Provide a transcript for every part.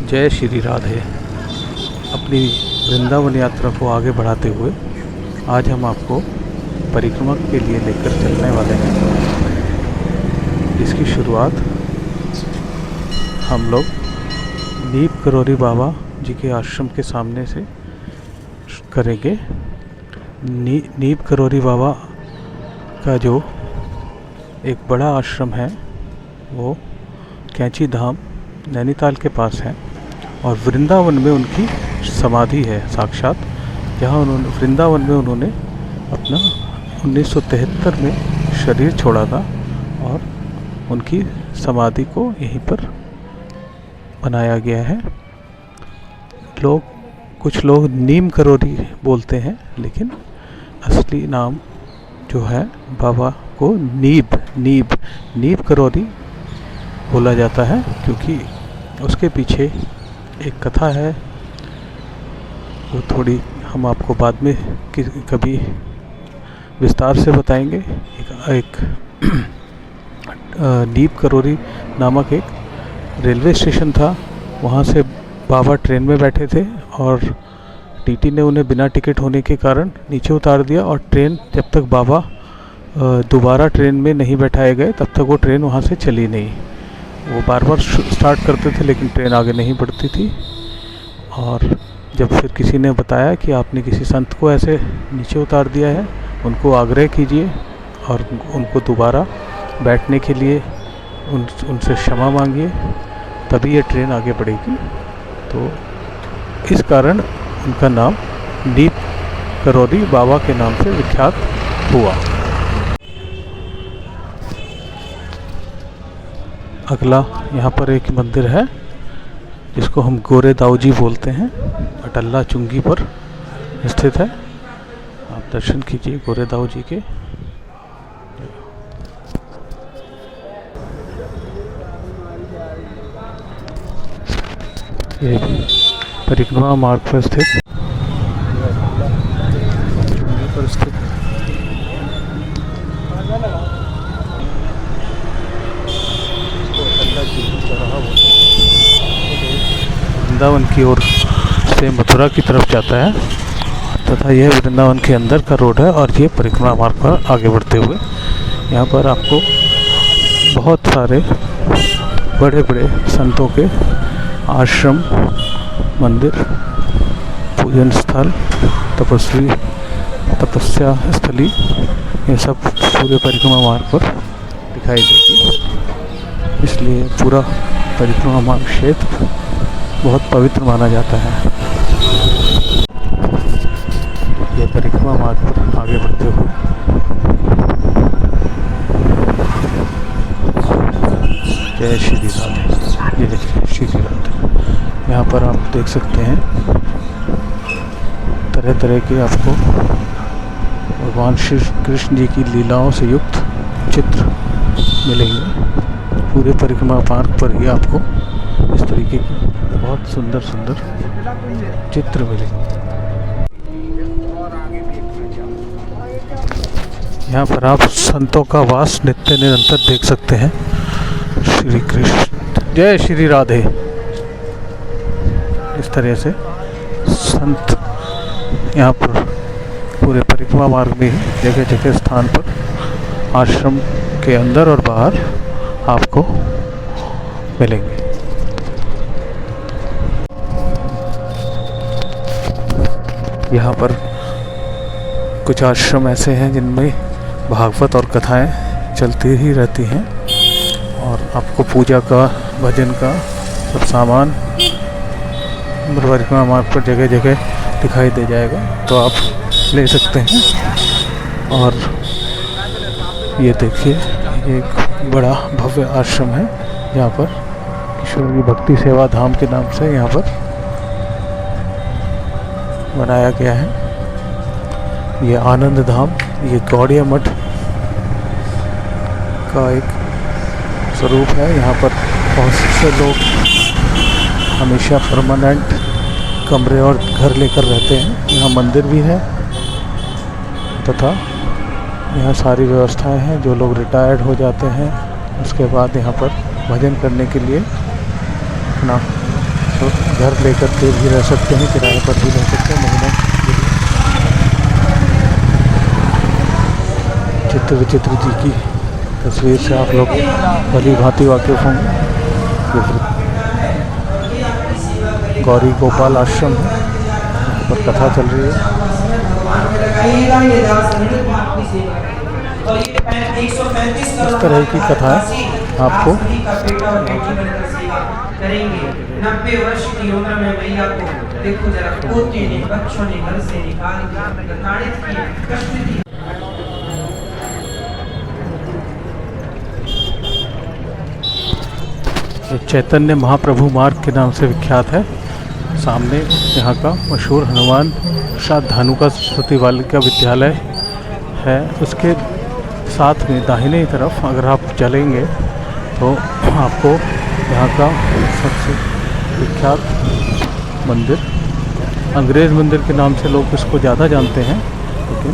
जय श्री राधे। अपनी वृंदावन यात्रा को आगे बढ़ाते हुए आज हम आपको परिक्रमा के लिए लेकर चलने वाले हैं। इसकी शुरुआत हम लोग नीप करोरी बाबा जी के आश्रम के सामने से करेंगे। नीप करोरी बाबा का जो एक बड़ा आश्रम है वो कैंची धाम नैनीताल के पास है और वृंदावन में उनकी समाधि है साक्षात, जहाँ उन्होंने वृंदावन में उन्होंने अपना 1973 में शरीर छोड़ा था और उनकी समाधि को यहीं पर बनाया गया है। कुछ लोग नीम करोरी बोलते हैं, लेकिन असली नाम जो है बाबा को नीब करोरी बोला जाता है, क्योंकि उसके पीछे एक कथा है। वो थोड़ी हम आपको बाद में कभी विस्तार से बताएंगे। एक नीप करोरी नामक एक रेलवे स्टेशन था, वहाँ से बाबा ट्रेन में बैठे थे और टीटी ने उन्हें बिना टिकट होने के कारण नीचे उतार दिया और ट्रेन जब तक बाबा दोबारा ट्रेन में नहीं बैठाए गए तब तक वो ट्रेन वहाँ से चली नहीं। वो बार बार स्टार्ट करते थे लेकिन ट्रेन आगे नहीं बढ़ती थी। और जब फिर किसी ने बताया कि आपने किसी संत को ऐसे नीचे उतार दिया है, उनको आग्रह कीजिए और उनको दोबारा बैठने के लिए उनसे क्षमा मांगिए, तभी ये ट्रेन आगे बढ़ेगी। तो इस कारण उनका नाम नीप करोरी बाबा के नाम से विख्यात हुआ। अगला यहाँ पर एक मंदिर है जिसको हम गोरे दाऊजी बोलते हैं, अटल्ला चुंगी पर स्थित है। आप दर्शन कीजिए गोरे दाऊजी के। ये परिक्रमा मार्ग पर स्थित वृंदावन की ओर से मथुरा की तरफ जाता है तथा यह वृंदावन के अंदर का रोड है। और ये परिक्रमा मार्ग पर आगे बढ़ते हुए यहाँ पर आपको बहुत सारे बड़े बड़े संतों के आश्रम, मंदिर, पूजन स्थल, तपस्या स्थली, ये सब पूरे परिक्रमा मार्ग पर दिखाई देगी। इसलिए पूरा परिक्रमा मार्ग क्षेत्र बहुत पवित्र माना जाता है। ये परिक्रमा मार्ग पर आगे बढ़ते हुए जय श्री राधे, जय श्री राधे। यहाँ पर आप देख सकते हैं तरह तरह के आपको भगवान श्री कृष्ण जी की लीलाओं से युक्त चित्र मिलेंगे। पूरे परिक्रमा मार्ग पर ही आपको इस तरीके की बहुत सुंदर सुंदर चित्र मिलेंगे। यहाँ पर आप संतों का वास नित्य निरंतर देख सकते हैं। श्री कृष्ण, जय श्री राधे। इस तरह से संत यहाँ पर पूरे परिक्रमा मार्ग में ही जगह जगह स्थान पर आश्रम के अंदर और बाहर आपको मिलेंगे। यहाँ पर कुछ आश्रम ऐसे हैं जिनमें भागवत और कथाएं चलती ही रहती हैं और आपको पूजा का, भजन का सब सामान परिक्रमा मार्ग पर जगह जगह दिखाई दे जाएगा, तो आप ले सकते हैं। और ये देखिए, एक बड़ा भव्य आश्रम है यहाँ पर किशोरी भक्ति सेवा धाम के नाम से यहाँ पर बनाया गया है। ये आनंद धाम, ये गौड़िया मठ का एक स्वरूप है। यहाँ पर बहुत से लोग हमेशा परमानेंट कमरे और घर लेकर रहते हैं। यहाँ मंदिर भी है तथा यहाँ सारी व्यवस्थाएं हैं। जो लोग रिटायर्ड हो जाते हैं उसके बाद यहाँ पर भजन करने के लिए अपना तो घर लेकर के भी रह सकते हैं, किराए पर भी रह सकते हैं महीने के लिए। चित्र विचित्र जी की तस्वीर से आप लोग भली भांति वाकिफ होंगे। ये गौरी गोपाल आश्रम है, यहाँ पर कथा चल रही है। इस तरह की कथाएं आपको करेंगे। 90 वर्ष की उम्र में मैया को देखो जरा, पोते ने बच्चों ने घर से निकाल प्रताड़ित किया, कष्ट दिया। चैतन्य महाप्रभु मार्ग के नाम से विख्यात है। सामने यहाँ का मशहूर हनुमान प्रसाद धानुका सरस्वती बालिका विद्यालय है। उसके साथ में दाहिने तरफ अगर आप चलेंगे तो आपको यहाँ का सबसे विख्यात मंदिर, अंग्रेज़ मंदिर के नाम से लोग इसको ज़्यादा जानते हैं, लेकिन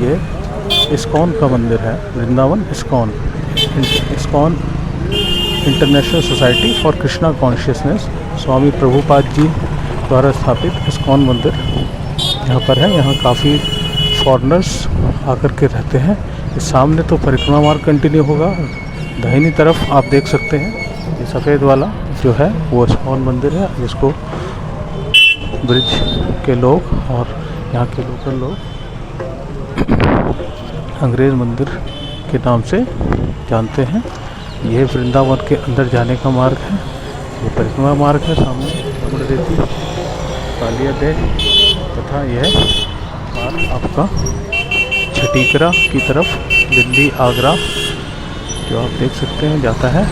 ये इस्कॉन का मंदिर है। Vrindavan ISKCON International Society for Krishna consciousness, Swami Prabhupada ji द्वारा स्थापित इस्कॉन मंदिर यहाँ पर है। यहाँ काफ़ी फॉरेनर्स आकर के रहते हैं। इस सामने तो परिक्रमा मार्ग कंटिन्यू होगा, दाहिनी तरफ आप देख सकते हैं ये सफ़ेद वाला जो है वो इस्कॉन मंदिर है, जिसको ब्रिज के लोग और यहाँ के लोकल लोग अंग्रेज़ मंदिर के नाम से जानते हैं। यह वृंदावन के अंदर जाने का मार्ग है। ये परिक्रमा मार्ग है। सामने रमणरेती, कालिया देह तथा यह मार्ग आपका छटीकरा की तरफ, दिल्ली आगरा जो आप देख सकते हैं जाता है।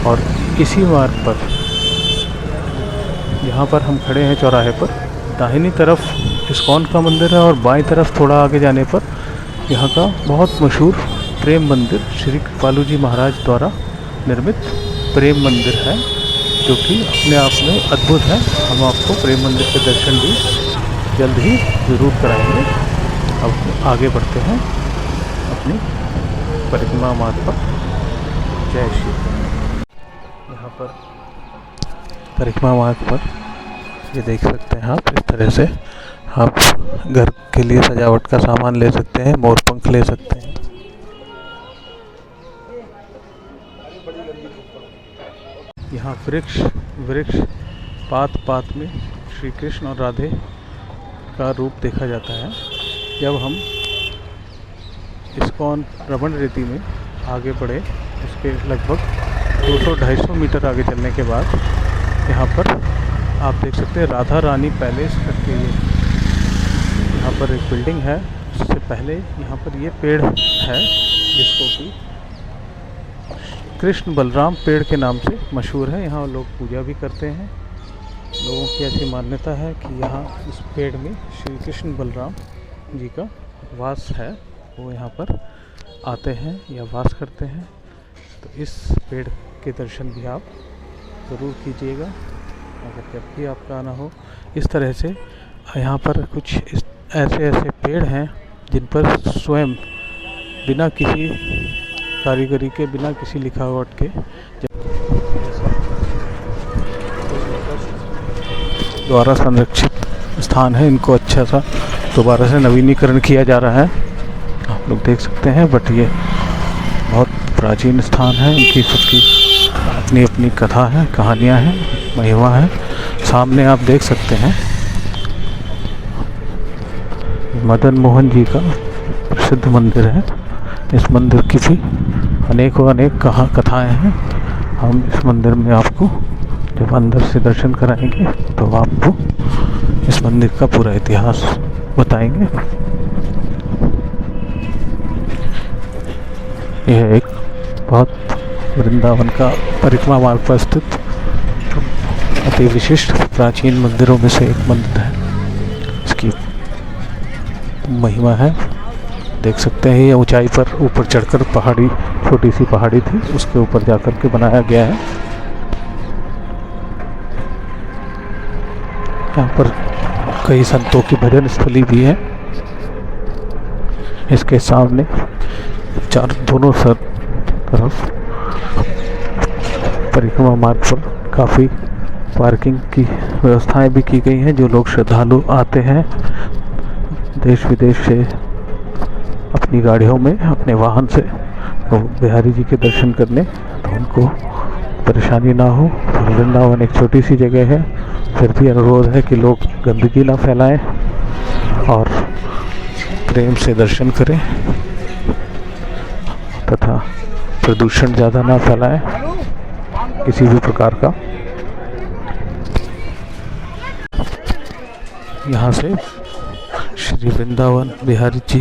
और इसी मार्ग पर यहाँ पर हम खड़े हैं चौराहे पर, दाहिनी तरफ इस्कॉन का मंदिर है और बाईं तरफ थोड़ा आगे जाने पर यहाँ का बहुत मशहूर प्रेम मंदिर, श्री कृपालू जी महाराज द्वारा निर्मित प्रेम मंदिर है, जो कि अपने आप में अद्भुत है। हम आपको प्रेम मंदिर के दर्शन भी जल्द ही ज़रूर कराएंगे। अब आगे बढ़ते हैं अपनी परिक्रमा मार्ग पर। जय श्री राम। यहाँ पर परिक्रमा मार्ग पर ये देख सकते हैं आप, इस तरह से आप घर के लिए सजावट का सामान ले सकते हैं, मोर पंख ले सकते हैं। यहाँ वृक्ष पात पात में श्री कृष्ण और राधे का रूप देखा जाता है। जब हम इस्कॉन रमणरेती में आगे बढ़े, उसके लगभग 200-250 मीटर आगे चलने के बाद यहाँ पर आप देख सकते हैं राधा रानी पैलेस करके यहाँ पर एक बिल्डिंग है। उससे पहले यहाँ पर ये पेड़ है जिसको कि कृष्ण बलराम पेड़ के नाम से मशहूर है। यहाँ लोग पूजा भी करते हैं। लोगों की ऐसी मान्यता है कि यहाँ इस पेड़ में श्री कृष्ण बलराम जी का वास है, वो यहाँ पर आते हैं या वास करते हैं। तो इस पेड़ के दर्शन भी आप ज़रूर कीजिएगा अगर जब भी आपका आना हो। इस तरह से यहाँ पर कुछ ऐसे पेड़ हैं जिन पर स्वयं बिना किसी कारीगरी के, बिना किसी लिखावट के द्वारा संरक्षित स्थान है। इनको अच्छा सा दोबारा से नवीनीकरण किया जा रहा है, आप लोग देख सकते हैं। बट ये बहुत प्राचीन स्थान है, इनकी सबकी अपनी अपनी कथा है, कहानियाँ हैं, महिमा है। सामने आप देख सकते हैं मदन मोहन जी का प्रसिद्ध मंदिर है। इस मंदिर की भी अनेकों अनेक कथाएं हैं। हम इस मंदिर में आपको जब अंदर से दर्शन कराएंगे तो आपको इस मंदिर का पूरा इतिहास बताएंगे। यह एक बहुत वृंदावन का परिक्रमा मार्ग पर स्थित अति विशिष्ट प्राचीन मंदिरों में से एक मंदिर है। इसकी महिमा है, देख सकते हैं। ये ऊंचाई पर ऊपर चढ़कर पहाड़ी, छोटी सी पहाड़ी थी, उसके ऊपर जाकर के बनाया गया है। यहाँ पर कई संतों की भजन स्थली भी है। इसके सामने दोनों तरफ परिक्रमा मार्ग पर काफ़ी पार्किंग की व्यवस्थाएं भी की गई हैं। जो लोग श्रद्धालु आते हैं देश विदेश से अपनी गाड़ियों में, अपने वाहन से तो बिहारी जी के दर्शन करने, तो उनको परेशानी ना हो। वृंदावन एक छोटी सी जगह है, फिर भी अनुरोध है कि लोग गंदगी ना फैलाएं और प्रेम से दर्शन करें तथा प्रदूषण ज़्यादा ना फैलाएं किसी भी प्रकार का। यहाँ से श्री वृंदावन बिहारी जी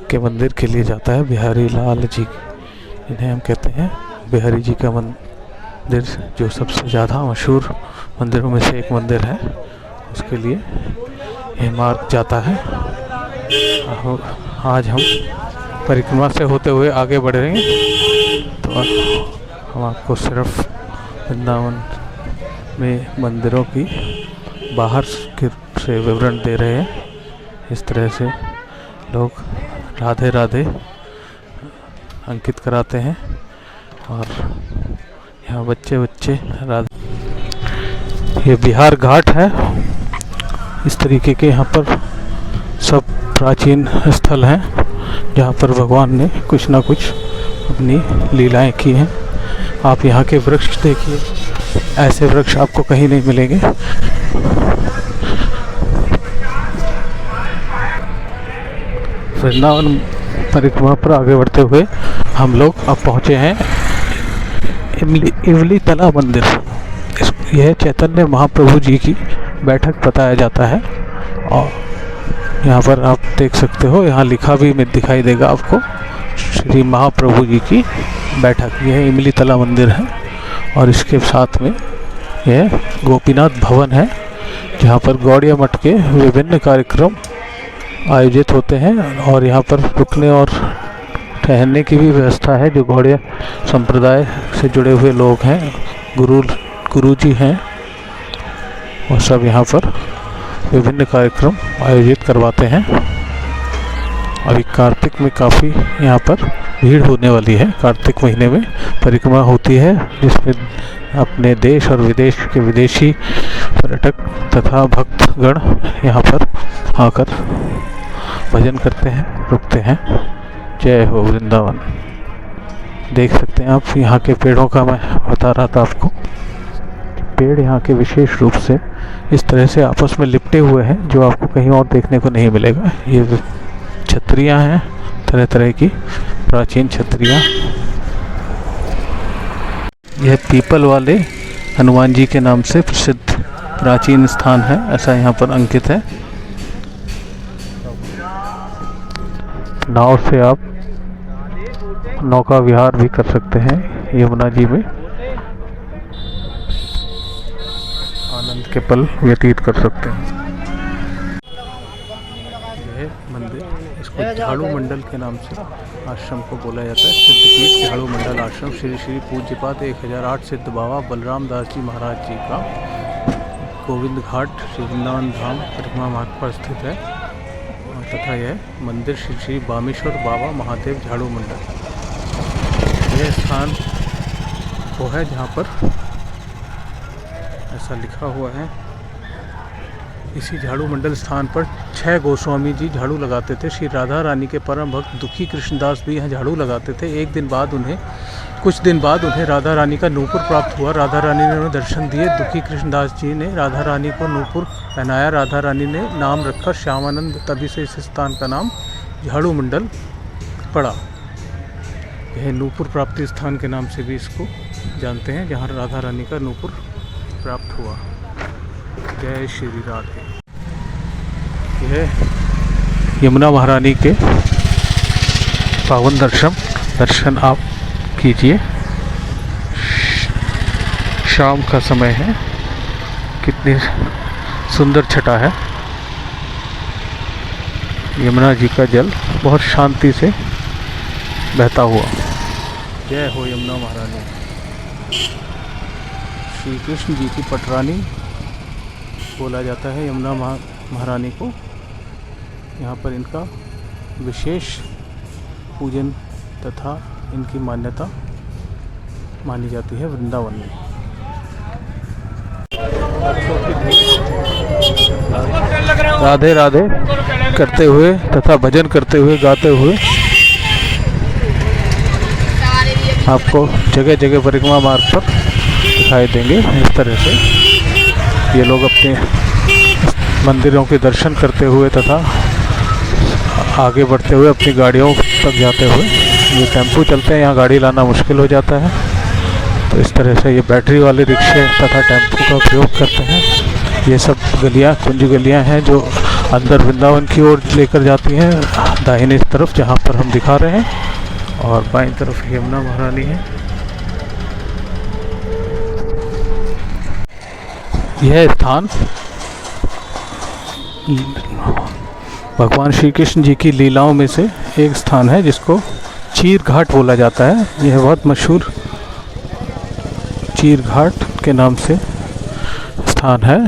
के मंदिर के लिए जाता है। बिहारी लाल जी इन्हें हम कहते हैं। बिहारी जी का मंदिर जो सबसे ज़्यादा मशहूर मंदिरों में से एक मंदिर है, उसके लिए यह मार्ग जाता है। आज हम परिक्रमा से होते हुए आगे बढ़ रहे हैं, तो हम आपको सिर्फ वृंदावन में मंदिरों की बाहर से विवरण दे रहे हैं। इस तरह से लोग राधे राधे अंकित कराते हैं और यहाँ बच्चे राधे। ये बिहार घाट है। इस तरीके के यहाँ पर सब प्राचीन स्थल हैं जहाँ पर भगवान ने कुछ ना कुछ अपनी लीलाएं की हैं। आप यहाँ के वृक्ष देखिए, ऐसे वृक्ष आपको कहीं नहीं मिलेंगे। वृंदावन परिक्रमा पर आगे बढ़ते हुए हम लोग अब पहुँचे हैं इमली तला मंदिर। यह चैतन्य महाप्रभु जी की बैठक बताया जाता है और यहाँ पर आप देख सकते हो, यहाँ लिखा भी दिखाई देगा आपको, श्री महाप्रभु जी की बैठक। यह इमली तला मंदिर है और इसके साथ में यह गोपीनाथ भवन है जहाँ पर गौड़िया मठ के विभिन्न कार्यक्रम आयोजित होते हैं और यहाँ पर रुकने और ठहरने की भी व्यवस्था है। जो गौड़िया संप्रदाय से जुड़े हुए लोग हैं, गुरु जी हैं, और सब यहाँ पर विभिन्न कार्यक्रम आयोजित करवाते हैं। अभी कार्तिक में काफ़ी यहाँ पर भीड़ होने वाली है। कार्तिक महीने में परिक्रमा होती है जिसमें अपने देश और विदेश के विदेशी पर्यटक तथा भक्तगण यहाँ पर आकर भजन करते हैं, रुकते हैं। जय हो वृंदावन। देख सकते हैं आप, यहाँ के पेड़ों का मैं बता रहा था आपको। पेड़ यहाँ के विशेष रूप से इस तरह से आपस में लिपटे हुए हैं जो आपको कहीं और देखने को नहीं मिलेगा। ये छतरियाँ हैं, तरह तरह की प्राचीन छतरियाँ। यह पीपल वाले हनुमान जी के नाम से प्रसिद्ध प्राचीन स्थान है, ऐसा यहाँ पर अंकित है। नाव से आप नौका विहार भी कर सकते हैं यमुना जी में, आनंद के पल व्यतीत कर सकते हैं। यह मंदिर, इसको झाड़ू मंडल के नाम से आश्रम को बोला जाता है। सिद्धपीठ झाड़ू मंडल आश्रम श्री श्री पूज्यपाद 1008 सिद्ध बाबा बलराम दास जी महाराज जी का गोविंद घाट श्री वृंदावन धाम परिक्रमा मार्ग पर स्थित है तथा यह मंदिर श्री श्री बामेश्वर बाबा महादेव झाड़ू मंडल। यह स्थान वो है जहाँ पर ऐसा लिखा हुआ है। इसी झाड़ू मंडल स्थान पर 6 गोस्वामी जी झाड़ू लगाते थे। श्री राधा रानी के परम भक्त दुखी कृष्णदास भी यहाँ झाड़ू लगाते थे। कुछ दिन बाद उन्हें राधा रानी का नूपुर प्राप्त हुआ। राधा रानी ने उन्हें दर्शन दिए। दुखी कृष्णदास जी ने राधा रानी को नूपुर पहनाया। राधा रानी ने नाम रखकर श्यामानंद, तभी से इस स्थान का नाम झाड़ू मंडल पड़ा। यह नूपुर प्राप्ति स्थान के नाम से भी इसको जानते हैं, जहाँ राधा रानी का नूपुर प्राप्त हुआ। जय श्री राधे। यह यमुना महारानी के पावन दर्शन आप कीजिए। शाम का समय है, कितनी सुंदर छटा है। यमुना जी का जल बहुत शांति से बहता हुआ। जय हो यमुना महारानी। श्री कृष्ण जी की पटरानी बोला जाता है यमुना महारानी को। यहाँ पर इनका विशेष पूजन तथा इनकी मान्यता मानी जाती है वृंदावन में। राधे राधे करते हुए तथा भजन करते हुए गाते हुए आपको जगह जगह परिक्रमा मार्ग पर दिखाई देंगे। इस तरह से ये लोग अपने मंदिरों के दर्शन करते हुए तथा आगे बढ़ते हुए अपनी गाड़ियों तक जाते हुए, ये टेम्पो चलते हैं, यहाँ गाड़ी लाना मुश्किल हो जाता है, तो इस तरह से ये बैटरी वाले रिक्शे तथा टेम्पो का उपयोग करते हैं। ये सब गलियाँ कुंज गलियाँ हैं जो अंदर वृंदावन की ओर लेकर जाती हैं, दाहिनी तरफ जहाँ पर हम दिखा रहे हैं, और बाईं तरफ यमुना महारानी है। यह स्थान भगवान श्री कृष्ण जी की लीलाओं में से एक स्थान है जिसको चीर घाट बोला जाता है। यह बहुत मशहूर चीर घाट के नाम से स्थान है।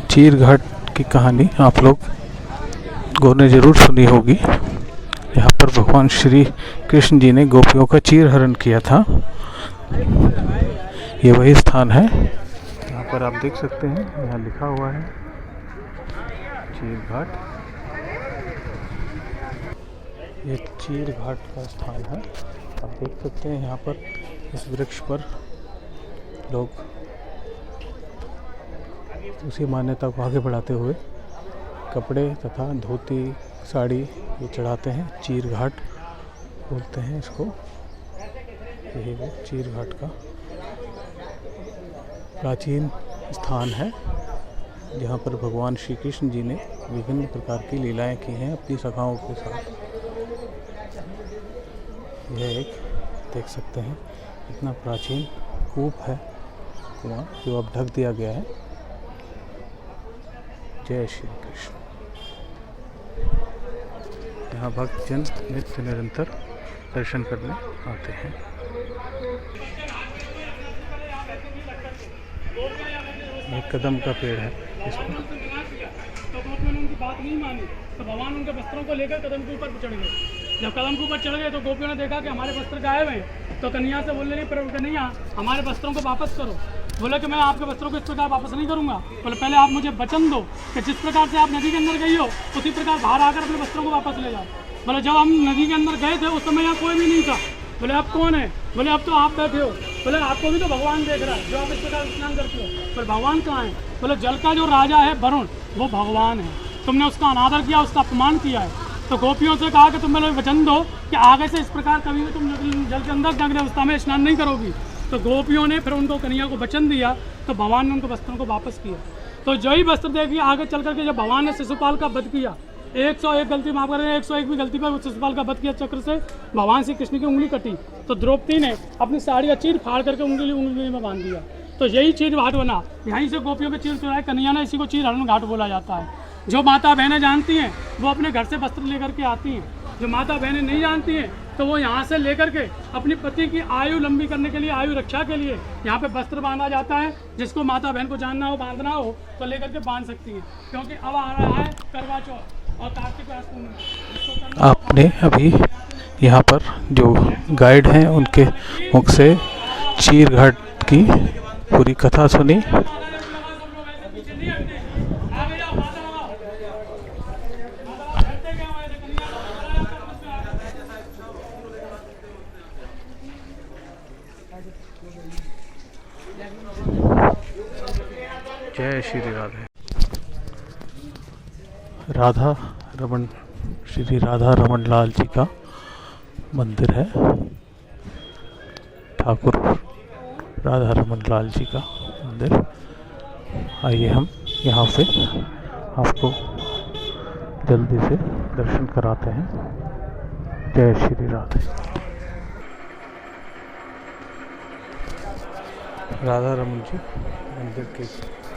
चीर घाट की कहानी आप लोगों ने ज़रूर सुनी होगी। यहाँ पर भगवान श्री कृष्ण जी ने गोपियों का चीर हरण किया था। ये वही स्थान है। यहाँ पर आप देख सकते हैं, यहाँ लिखा हुआ है चीर घाट। ये चीर घाट का स्थान है। आप देख सकते हैं यहाँ पर इस वृक्ष पर लोग उसी मान्यता को आगे बढ़ाते हुए कपड़े तथा धोती साड़ी ये चढ़ाते हैं। चीर घाट बोलते हैं इसको। यही वो चीर घाट का प्राचीन स्थान है जहाँ पर भगवान श्री कृष्ण जी ने विभिन्न प्रकार की लीलाएं की हैं अपनी सखाओं के साथ। यह एक देख सकते हैं इतना प्राचीन कूप है कुआं जो अब ढक दिया गया है। जय श्री कृष्ण। यहाँ भक्तजन नित्य निरंतर दर्शन करने आते हैं। एक कदम का पेड़ है इसमें। तो गोपियों ने उनकी बात नहीं मानी, तो भगवान उनके वस्त्रों को लेकर कदम के ऊपर चढ़ गए। जब कदम के ऊपर चढ़ गए तो गोपियों ने देखा कि हमारे वस्त्र गायब हैं। तो कन्हैया से बोलने लगी, कन्हैया हमारे वस्त्रों को वापस करो। बोला कि मैं आपके वस्त्रों को इस प्रकार वापस नहीं करूँगा। बोले पहले आप मुझे वचन दो कि जिस प्रकार से आप नदी के अंदर गई हो उसी प्रकार बाहर आकर अपने वस्त्रों को वापस ले जाओ। बोले जब हम नदी के अंदर गए थे उस समय यहाँ कोई भी नहीं था। बोले आप कौन है? बोले अब तो आप बैठे हो। बोले आपको भी तो भगवान देख रहा है जो आप इस प्रकार स्नान करते हो। पर भगवान कहाँ है? बोले जल का जो राजा है वरुण वो भगवान है। तुमने उसका अनादर किया, उसका अपमान किया है। तो गोपियों से कहा कि तुम मेरे वचन दो कि आगे से इस प्रकार कभी भी तुम जल के अंदर नग्न अवस्था में स्नान नहीं करोगी। तो गोपियों ने फिर उनको कन्हैया को वचन दिया तो भगवान ने उनको वस्त्रों को वापस किया। तो जो ही वस्त्र देखिए आगे चल करके जब भगवान ने शिशुपाल का वध किया, 101 गलती माफ करें, 101 भी गलती पर शिशुपाल का वध किया चक्र से, भगवान श्री कृष्ण की उंगली कटी तो द्रौपदी ने अपनी साड़ी का चीर फाड़ करके उंगली में बांध दिया। तो यही चीर घाट बना। यहीं से गोपियों के चीर चुराए कन्हैया ने, इसी को चीर हरण घाट बोला जाता है। जो माता बहनें जानती हैं वो अपने घर से वस्त्र लेकर के आती हैं। जो माता बहनें नहीं जानती हैं तो वो यहाँ से लेकर के अपनी पति की आयु लंबी करने के लिए, आयु रक्षा के लिए यहाँ पे वस्त्र बांधा जाता है। जिसको माता बहन को जानना हो, बांधना हो तो लेकर के बांध सकती है। क्योंकि अब आ रहा है करवा चौथ और कार्तिक मास पूर्णिमा। आपने अभी यहाँ पर जो गाइड हैं उनके मुख से चीर घाट की पूरी कथा सुनी। जय श्री राधे। राधा रमन, श्री राधा रमन लाल जी का मंदिर है। ठाकुर राधा रमन लाल जी का मंदिर। आइए हम यहाँ से आपको जल्दी से दर्शन कराते हैं। जय श्री राधे। राधा रमन जी मंदिर के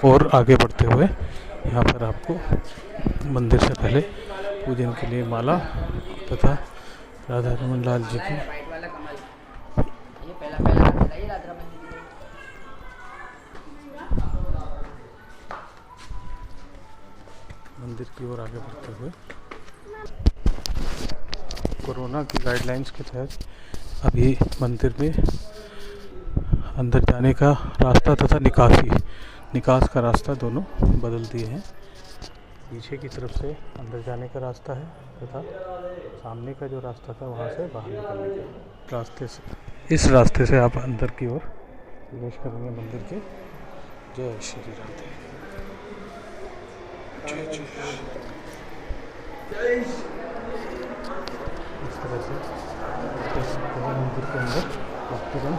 और आगे बढ़ते हुए यहाँ पर आपको मंदिर से पहले पूजन के लिए माला तथा राधा रमन लाल जी की मंदिर की ओर आगे बढ़ते हुए कोरोना की गाइडलाइंस के तहत अभी मंदिर में अंदर जाने का रास्ता तथा निकास का रास्ता दोनों बदल दिए हैं। पीछे की तरफ से अंदर जाने का रास्ता है तथा सामने का जो रास्ता था वहाँ से बाहर निकलने का रास्ते से, इस रास्ते से आप अंदर की ओर प्रवेश करेंगे मंदिर के। जय श्री राधे। जय जय। इस तरह से इस मंदिर के अंदर भक्तगण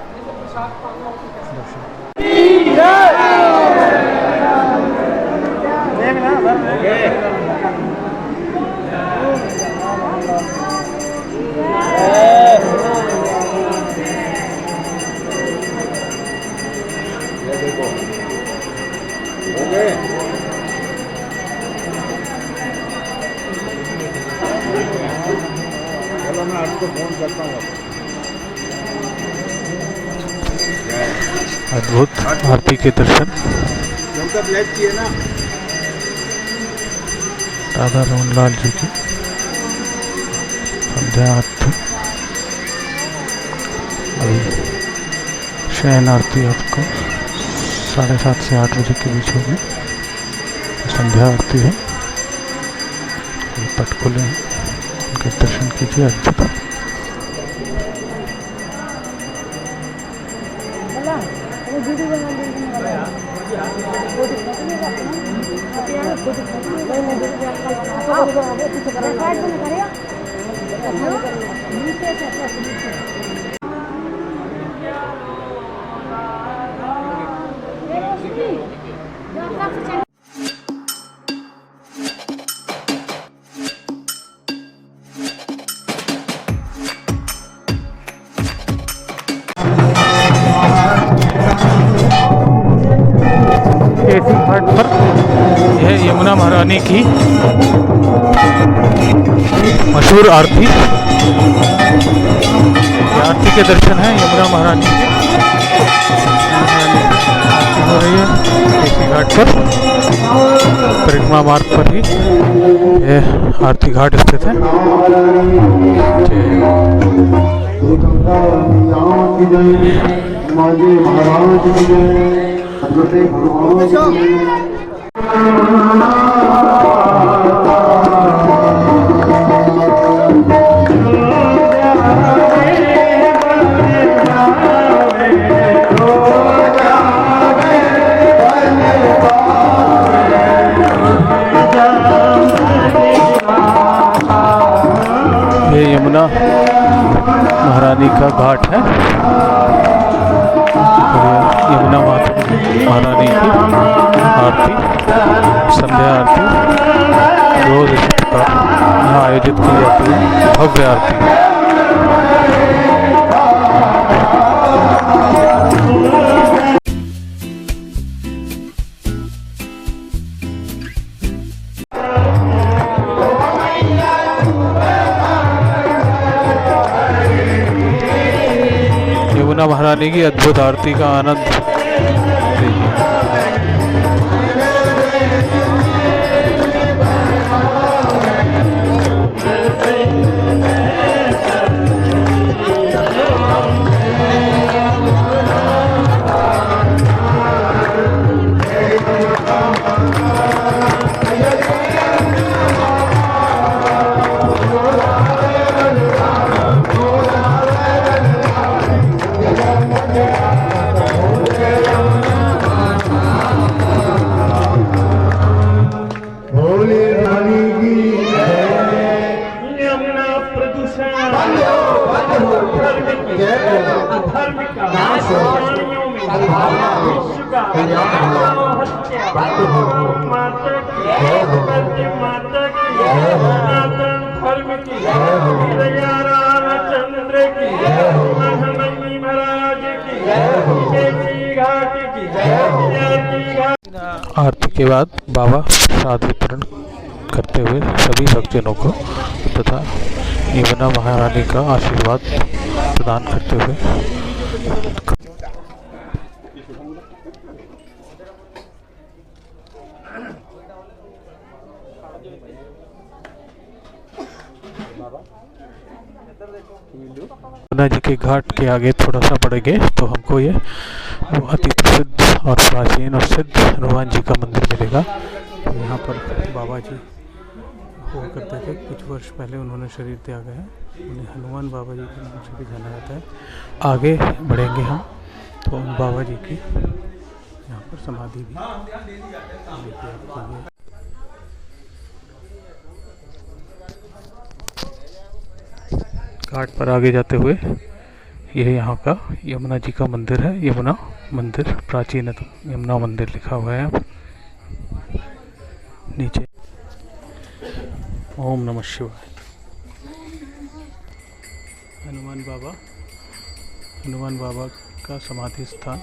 दर्शन। चलो मैं आपको फोन करता हूँ। अद्भुत आरती के दर्शन ब्लैक किए ना राधा रमन लाल जी की संध्या आरती। अभी शयन आरती आपको 7:30 से 8 बजे के बीच होगी। संध्या आरती है। ये पट खुले हैं, उनके दर्शन कीजिए। अद्भुत। केसी घाट पर यह यमुना महारानी की मशहूर आरती। आरती के दर्शन हैं यमुना महारानी के। आरती हो रही है केसी घाट पर। परिक्रमा मार्ग पर ही यह आरती घाट स्थित है। ये यमुना महारानी का घाट है। यमुना महारानी की आरती, संध्या आरती रोज यहाँ आयोजित की जाती है। भव्य आरती। यमुना महारानी की अद्भुत आरती का आनंद लीजिए। आरती के बाद बाबा प्रसाद वितरण करते हुए सभी भक्तजनों को तथा यमुना महारानी का आशीर्वाद प्रदान करते हुए यमुना जी के घाट के आगे थोड़ा सा बढ़ेंगे तो हमको ये अति प्रसिद्ध और प्राचीन और सिद्ध हनुमान जी का मंदिर मिलेगा। यहाँ पर बाबा जी हुआ करते थे। कुछ वर्ष पहले उन्होंने शरीर त्यागा है। उन्हें हनुमान बाबा जी के नाम से भी जाना जाता है। आगे बढ़ेंगे हम तो उन बाबा जी की यहाँ पर समाधि भी घाट पर आगे जाते हुए यह यहाँ का यमुना जी का मंदिर है। यमुना मंदिर, प्राचीनतम यमुना मंदिर लिखा हुआ है यहाँ पर नीचे। ओम नमः शिवाय। हनुमान बाबा का समाधि स्थान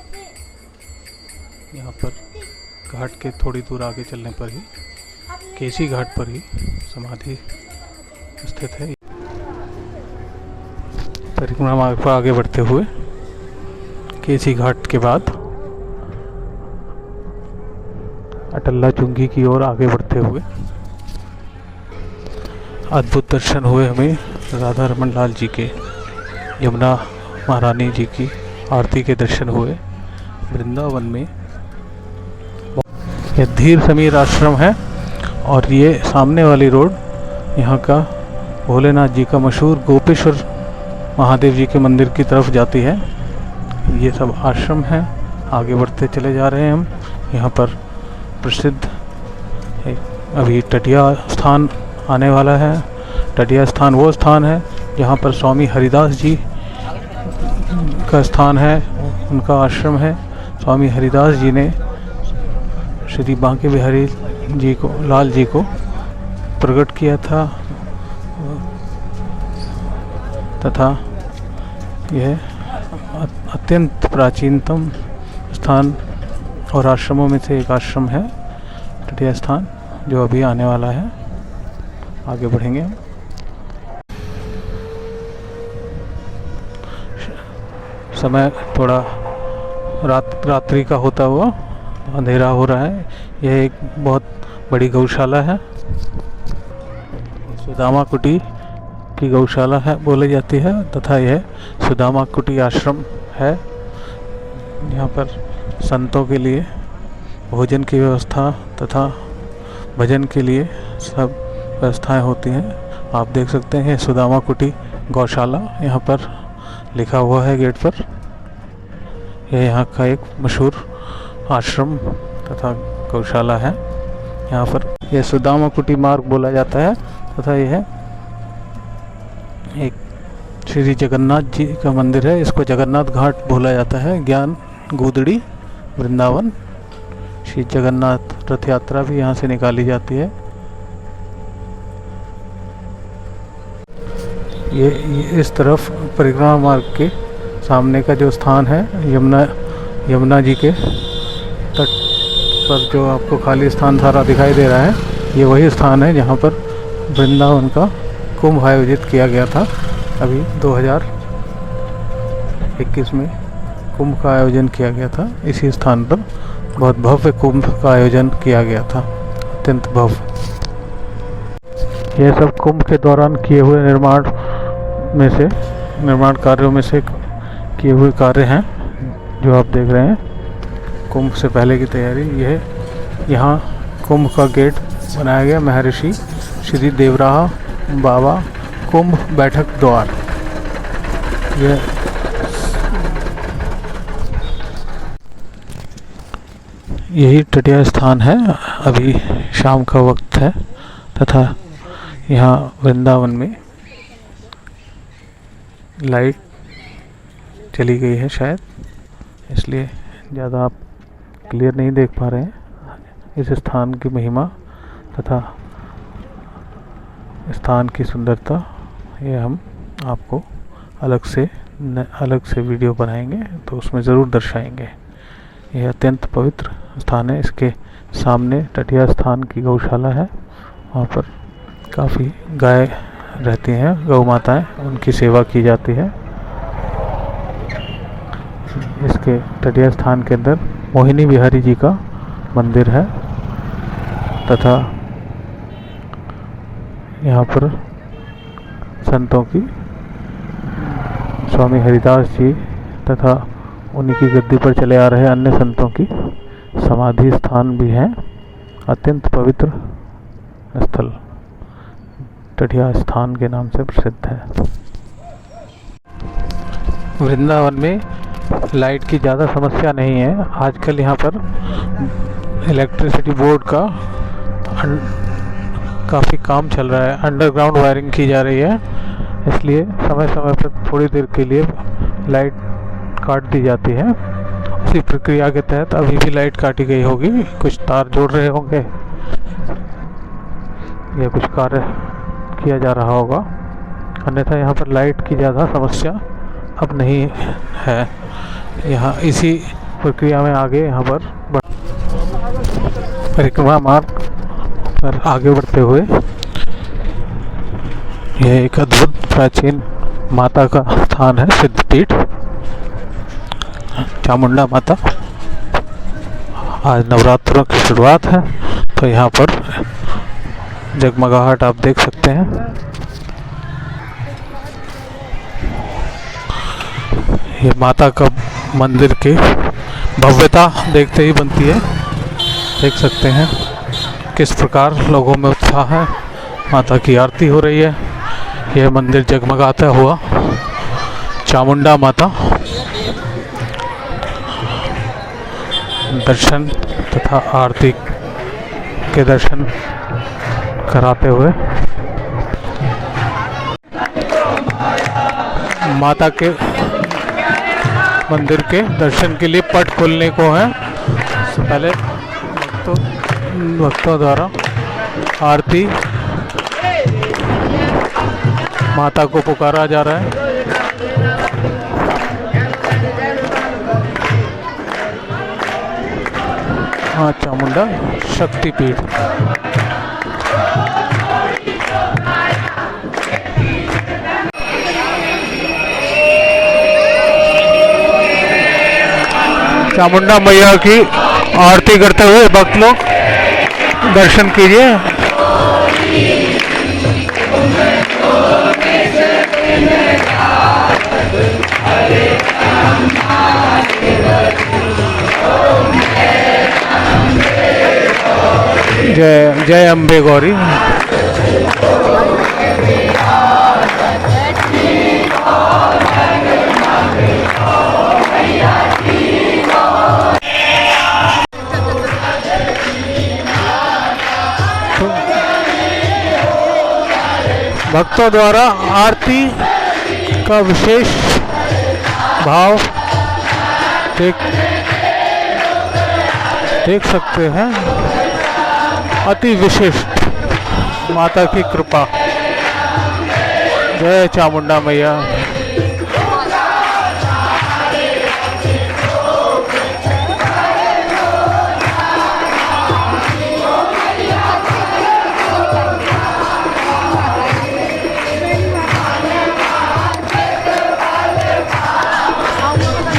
यहाँ पर घाट के थोड़ी दूर आगे चलने पर ही, केसी घाट पर ही समाधि स्थित है। परिक्रमा पर आगे बढ़ते हुए केसी घाट के बाद अटल्ला चुंगी की ओर आगे बढ़ते हुए अद्भुत दर्शन हुए हमें राधा रमन लाल जी के। यमुना महारानी जी की आरती के दर्शन हुए। वृंदावन में यह धीर समीर आश्रम है और ये सामने वाली रोड यहाँ का भोलेनाथ जी का मशहूर गोपेश्वर महादेव जी के मंदिर की तरफ जाती है। ये सब आश्रम है। आगे बढ़ते चले जा रहे हैं हम। यहाँ पर प्रसिद्ध अभी टटिया स्थान आने वाला है। टटिया स्थान वो स्थान है जहाँ पर स्वामी हरिदास जी का स्थान है, उनका आश्रम है। स्वामी हरिदास जी ने श्री बांके बिहारी जी को, लाल जी को प्रकट किया था तथा यह अत्यंत प्राचीनतम स्थान और आश्रमों में से एक आश्रम है टटिया स्थान, जो अभी आने वाला है। आगे बढ़ेंगे हम। समय थोड़ा रात्रि का होता हुआ अंधेरा हो रहा है। यह एक बहुत बड़ी गौशाला है। सुदामा कुटी की गौशाला है बोली जाती है तथा यह सुदामा कुटी आश्रम है। यहाँ पर संतों के लिए भोजन की व्यवस्था तथा भजन के लिए सब व्यवस्थाएं होती हैं। आप देख सकते हैं सुदामा कुटी गौशाला यहाँ पर लिखा हुआ है गेट पर। यह यहाँ का एक मशहूर आश्रम तथा गौशाला है। यहाँ पर यह सुदामा कुटी मार्ग बोला जाता है तथा यह एक श्री जगन्नाथ जी का मंदिर है। इसको जगन्नाथ घाट बोला जाता है। ज्ञान गोदड़ी वृंदावन श्री जगन्नाथ रथ यात्रा भी यहाँ से निकाली जाती है। ये इस तरफ परिक्रमा मार्ग के सामने का जो स्थान है यमुना जी के तट पर जो आपको खाली स्थान सारा दिखाई दे रहा है, ये वही स्थान है जहाँ पर वृंदावन का कुंभ आयोजित किया गया था। अभी 2021 में कुंभ का आयोजन किया गया था। इसी स्थान पर बहुत भव्य कुंभ का आयोजन किया गया था, अत्यंत भव्य। यह सब कुंभ के दौरान किए हुए निर्माण कार्यों में से किए हुए कार्य हैं जो आप देख रहे हैं। कुंभ से पहले की तैयारी। यह यहाँ कुंभ का गेट बनाया गया महर्षि श्री देवराहा बाबा कुंभ बैठक द्वार। यही टटिया स्थान है। अभी शाम का वक्त है तथा यहाँ वृंदावन में लाइट चली गई है शायद, इसलिए ज़्यादा आप क्लियर नहीं देख पा रहे हैं इस स्थान की महिमा तथा स्थान की सुंदरता। ये हम आपको अलग से वीडियो बनाएंगे तो उसमें ज़रूर दर्शाएंगे। यह अत्यंत पवित्र स्थान है। इसके सामने टटिया स्थान की गौशाला है। वहाँ पर काफ़ी गाय रहती हैं, गौ माताएँ, उनकी सेवा की जाती है। इसके टटिया स्थान के अंदर मोहिनी बिहारी जी का मंदिर है तथा यहाँ पर संतों की स्वामी हरिदास जी तथा उन्हीं की गद्दी पर चले आ रहे अन्य संतों की समाधि स्थान भी हैं अत्यंत पवित्र स्थल टढ़िया स्थान के नाम से प्रसिद्ध है। वृंदावन में लाइट की ज़्यादा समस्या नहीं है। आजकल यहाँ पर इलेक्ट्रिसिटी बोर्ड का काफ़ी काम चल रहा है, अंडरग्राउंड वायरिंग की जा रही है, इसलिए समय समय पर थोड़ी देर के लिए लाइट काट दी जाती है। उसी प्रक्रिया के तहत अभी भी लाइट काटी गई होगी, कुछ तार जोड़ रहे होंगे या कुछ कार्य किया जा रहा होगा, अन्यथा यहाँ पर लाइट की ज़्यादा समस्या अब नहीं है। यहाँ इसी प्रक्रिया में आगे यहाँ पर परिक्रमा मार्ग पर आगे बढ़ते हुए यह एक अद्भुत प्राचीन माता का स्थान है, सिद्धपीठ चामुंडा माता। आज नवरात्रों की शुरुआत है तो यहाँ पर जगमगाहट आप देख सकते हैं। ये माता का मंदिर की भव्यता देखते ही बनती है। देख सकते हैं किस प्रकार लोगों में उत्साह है। माता की आरती हो रही है। यह मंदिर जगमगाता हुआ चामुंडा माता दर्शन तथा आरती के दर्शन कराते हुए माता के मंदिर के दर्शन के लिए पट खोलने को है। इससे पहले भक्तों द्वारा आरती माता को पुकारा जा रहा है। हाँ, चामुंडा शक्तिपीठ। चामुंडा मैया की आरती करते हुए भक्त लोग दर्शन कीजिए। जय जय अम्बे गौरी। भक्तों द्वारा आरती का विशेष भाव देख सकते हैं। अति विशिष्ट माता की कृपा। जय चामुंडा मैया।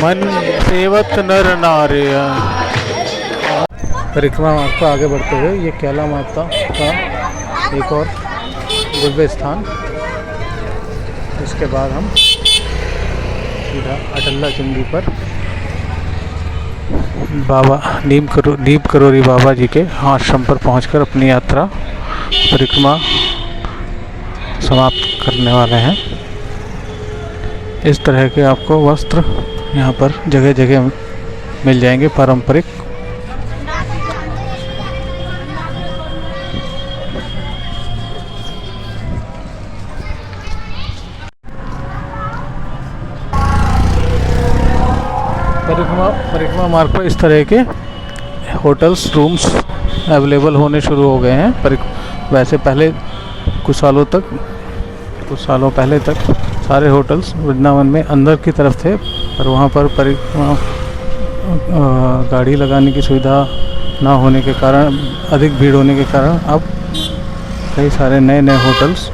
मन सेवत नर नारी। परिक्रमा मार्ग पर आगे बढ़ते हुए ये कैला माता का एक और दिव्य स्थान। इसके बाद हम सीधा अटल्ला चुंगी पर बाबा नीम करोरी बाबा जी के आश्रम पर पहुंचकर अपनी यात्रा परिक्रमा समाप्त करने वाले हैं। इस तरह के आपको वस्त्र यहाँ पर जगह जगह मिल जाएंगे पारंपरिक। परिक्रमा मार्ग पर इस तरह के होटल्स रूम्स अवेलेबल होने शुरू हो गए हैं। वैसे पहले कुछ सालों पहले तक सारे होटल्स वृंदावन में अंदर की तरफ थे, पर वहाँ पर परिक्रमा गाड़ी लगाने की सुविधा ना होने के कारण, अधिक भीड़ होने के कारण अब कई सारे नए नए होटल्स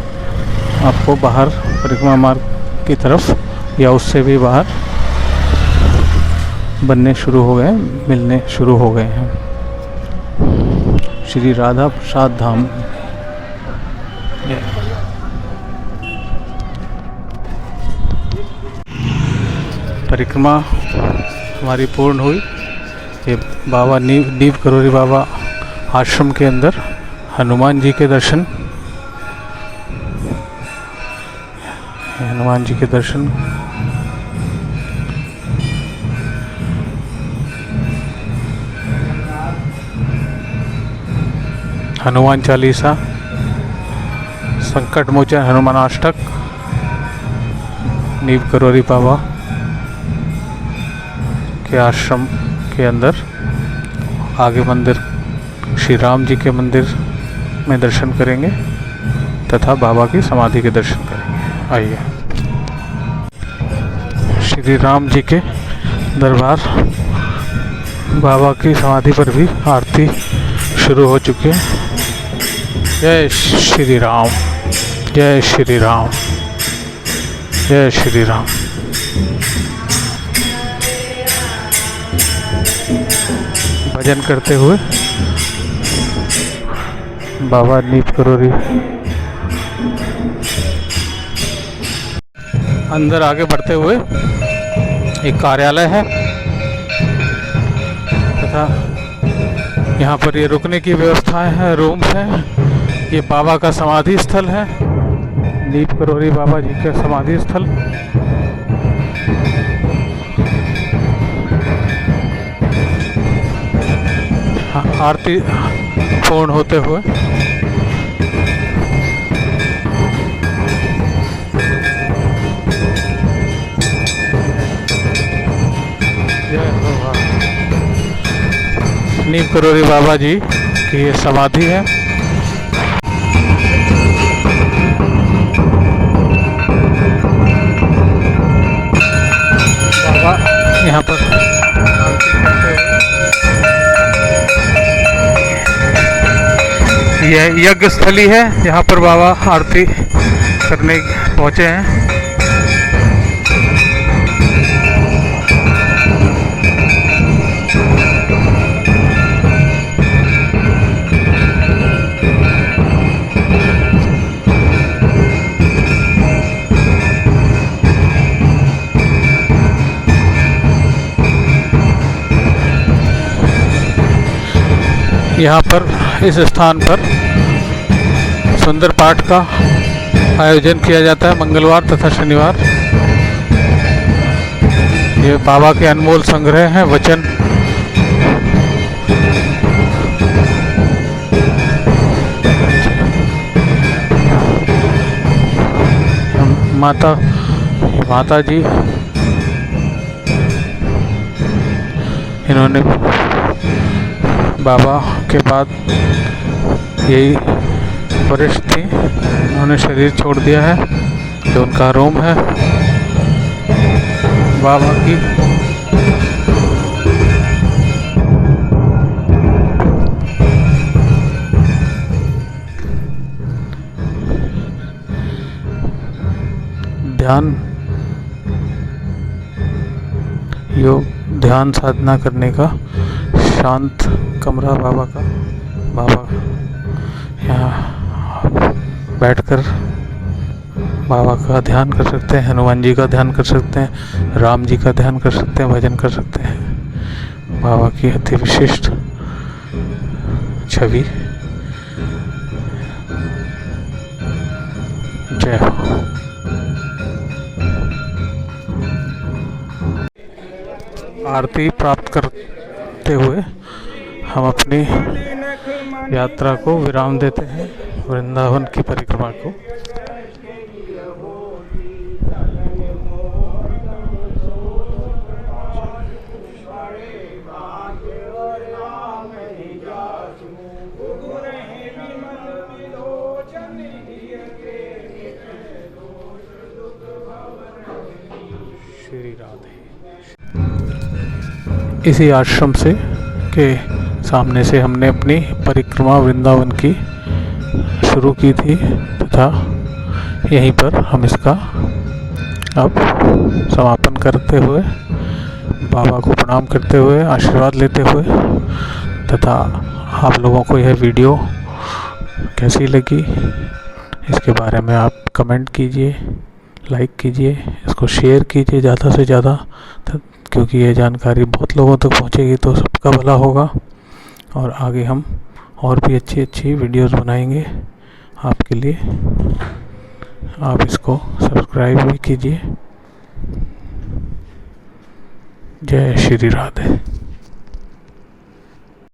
आपको बाहर परिक्रमा मार्ग की तरफ या उससे भी बाहर बनने शुरू हो गए, मिलने शुरू हो गए हैं। श्री राधा प्रसाद धाम। परिक्रमा हमारी पूर्ण हुई। ये बाबा नीम करोरी बाबा आश्रम के अंदर हनुमान जी के दर्शन, हनुमान जी के दर्शन। हनुमान चालीसा, संकट मोचन हनुमान अष्टक, नीव करोरी बाबा के आश्रम के अंदर। आगे मंदिर श्री राम जी के मंदिर में दर्शन करेंगे तथा बाबा की समाधि के दर्शन करेंगे। आइए, श्री राम जी के दरबार बाबा की समाधि पर भी आरती शुरू हो चुकी है। जय श्री राम, जय श्री राम, जय श्री राम। भजन करते हुए बाबा नीव करोरी अंदर आगे बढ़ते हुए एक कार्यालय है तथा यहाँ पर ये रुकने की व्यवस्थाएं हैं, रूम है। ये बाबा का समाधि स्थल है, नीव करोरी बाबा जी का समाधि स्थल। आरती पूर्ण होते हुए नीव करोरी बाबा जी की ये समाधि है। बाबा यहाँ पर यह यज्ञ स्थली है जहाँ पर बाबा आरती करने पहुँचे हैं। यहाँ पर इस स्थान पर सुंदर पाठ का आयोजन किया जाता है मंगलवार तथा शनिवार। ये बाबा के अनमोल संग्रह हैं वचन। माता जी इन्होंने बाबा के बाद यही वरिष्ठ थी, उन्होंने शरीर छोड़ दिया है। जो उनका रूम है बाबा की ध्यान साधना करने का शांत कमरा बाबा का। बाबा यहाँ बैठकर बाबा का ध्यान कर सकते हैं, हनुमान जी का ध्यान कर सकते हैं, राम जी का ध्यान कर सकते हैं, भजन कर सकते हैं। बाबा की अति विशिष्ट छवि। जय हो। आरती प्राप्त करते हुए हम अपनी यात्रा को विराम देते हैं, वृंदावन की परिक्रमा को। श्री राधे। इसी आश्रम से के सामने से हमने अपनी परिक्रमा वृंदावन की शुरू की थी तथा यहीं पर हम इसका अब समापन करते हुए बाबा को प्रणाम करते हुए आशीर्वाद लेते हुए तथा आप लोगों को यह वीडियो कैसी लगी इसके बारे में आप कमेंट कीजिए, लाइक कीजिए, इसको शेयर कीजिए ज़्यादा से ज़्यादा, क्योंकि यह जानकारी बहुत लोगों तक पहुंचेगी तो सबका भला होगा और आगे हम और भी अच्छी अच्छी वीडियोस बनाएंगे आपके लिए। आप इसको सब्सक्राइब भी कीजिए। जय श्री राधे।